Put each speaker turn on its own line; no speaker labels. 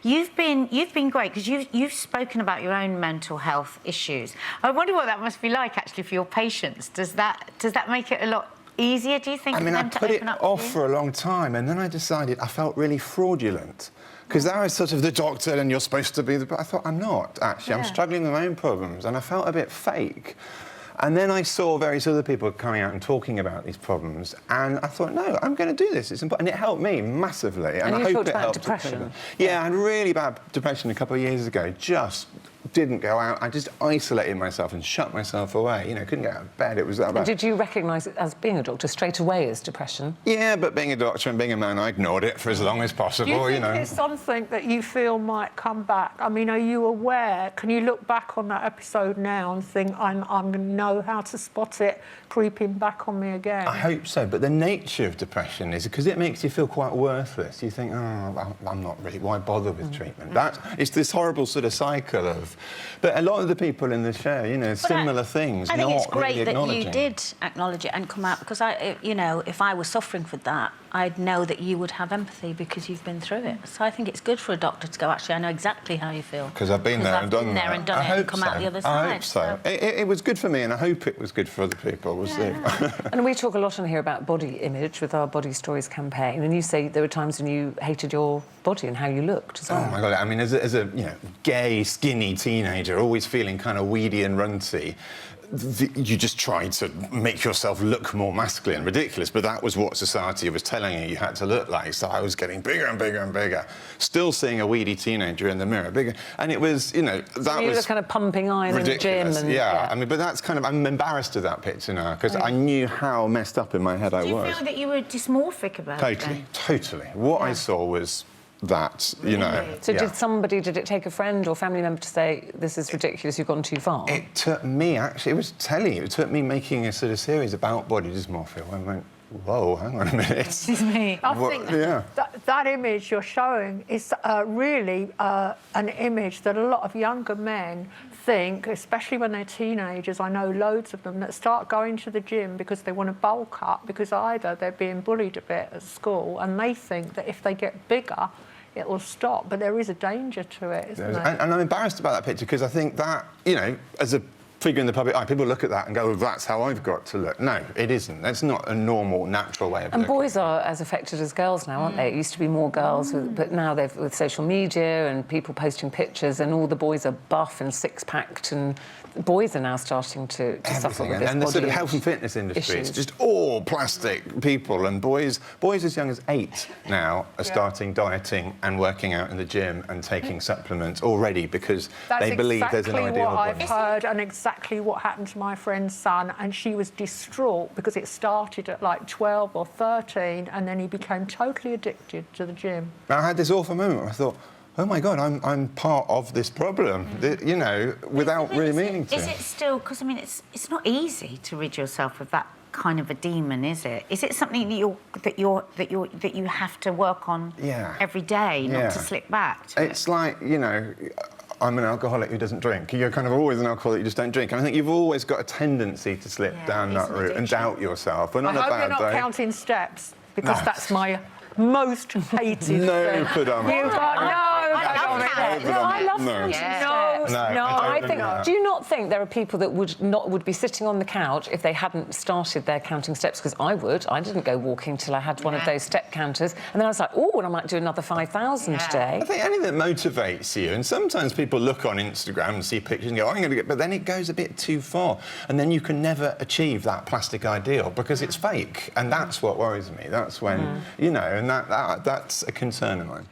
you've been great because you've spoken about your own mental health issues. I wonder what that must be like actually for your patients. Does that make it a lot easier, do you think?
I mean, I put it off for a long time, and then I decided I felt really fraudulent. Because I was sort of the doctor and you're supposed to be the... But I thought, I'm not, actually. I'm struggling with my own problems, and I felt a bit fake. And then I saw various other people coming out and talking about these problems, and I thought, no, I'm going to do this. It's important. And it helped me massively.
And
I
you
hope
talked
it
about
helped
depression.
Yeah, I had really bad depression a couple of years ago. Just didn't go out. I just isolated myself and shut myself away. You know, couldn't get out of bed. It was that bad.
Did you recognise it as being a doctor straight away as depression?
Yeah, but being a doctor and being a man, I ignored it for as long as possible,
Do you think
know.
it's something that you feel might come back? I mean, are you aware? Can you look back on that episode now and think, I'm going to know how to spot it creeping back on me again?
I hope so, but the nature of depression is because it makes you feel quite worthless. You think, oh, I'm not really, why bother with treatment? It's this horrible sort of cycle of... But a lot of the people in the show, you know, similar things,
I think it's great
really
that you did acknowledge it and come out, because you know, if I was suffering with that, I'd know that you would have empathy because you've been through it. So I think it's good for a doctor to go, actually, I know exactly how you feel.
Because I've been there and done that.
And come out the other side.
I hope so. It was good for me, and I hope it was good for other people. We'll see.
And we talk a lot on here about body image with our Body Stories campaign, and you say there were times when you hated your body and how you looked as well.
Oh, my God. I mean, as a you know, gay, skinny teenager, always feeling kind of weedy and runty, you just tried to make yourself look more masculine, ridiculous, but that was what society was telling you had to look like. So I was getting bigger and bigger and bigger, still seeing a weedy teenager in the mirror, bigger. And it was, you know, that
so you
was
were kind of pumping iron
ridiculous.
in the gym. And,
yeah, I mean, but that's kind of... I'm embarrassed of that picture now, because I knew how messed up in my head I was.
Do you feel that you were dysmorphic about it then?
Totally. What I saw was that, you know...
So did it take a friend or family member to say, this is ridiculous, you've gone too far?
It took me, actually, it took me making a sort of series about body dysmorphia when I went, whoa, hang on a minute.
This is me.
I think that image you're showing is really an image that a lot of younger men think, especially when they're teenagers. I know loads of them that start going to the gym because they want to bulk up, because either they're being bullied a bit at school and they think that if they get bigger, it will stop. But there is a danger to it, isn't there?
And I'm embarrassed about that picture because I think that, you know, as a figure in the public eye, people look at that and go, well, that's how I've got to look. No, it isn't. That's not a normal, natural way of looking.
And boys are as affected as girls now, aren't they? It used to be more girls, but now they've, with social media and people posting pictures, and all the boys are buff and six-packed, and boys are now starting to suffer with this.
And the sort of health and fitness industry, it's just all plastic people, and boys as young as 8 now are starting dieting and working out in the gym and taking supplements already because they believe there's an ideal of body.
I've heard, and exactly what happened to my friend's son, and she was distraught because it started at like 12 or 13 and then he became totally addicted to the gym.
I had this awful moment where I thought, oh my God, I'm part of this problem, you know, without really meaning to.
Is it still, because I mean, it's not easy to rid yourself of that kind of a demon, is it? Is it something that you have to work on every day, not to slip back to
It's like, you know, I'm an alcoholic who doesn't drink. You're kind of always an alcoholic, you just don't drink. And I think you've always got a tendency to slip down that route and doubt yourself. But on a bad day...
I hope you're not counting steps, because that's my most hated
No, put on.
You've got
I love I think. Do you not think there are people that would be sitting on the couch if they hadn't started their counting steps? Because I would. I didn't go walking till I had one of those step counters, and then I was like, oh, and I might do another 5,000 today.
I think anything that motivates you, and sometimes people look on Instagram and see pictures and go, I'm going to get, but then it goes a bit too far, and then you can never achieve that plastic ideal because it's fake, and that's what worries me. That's when, you know, and that's a concern of mine.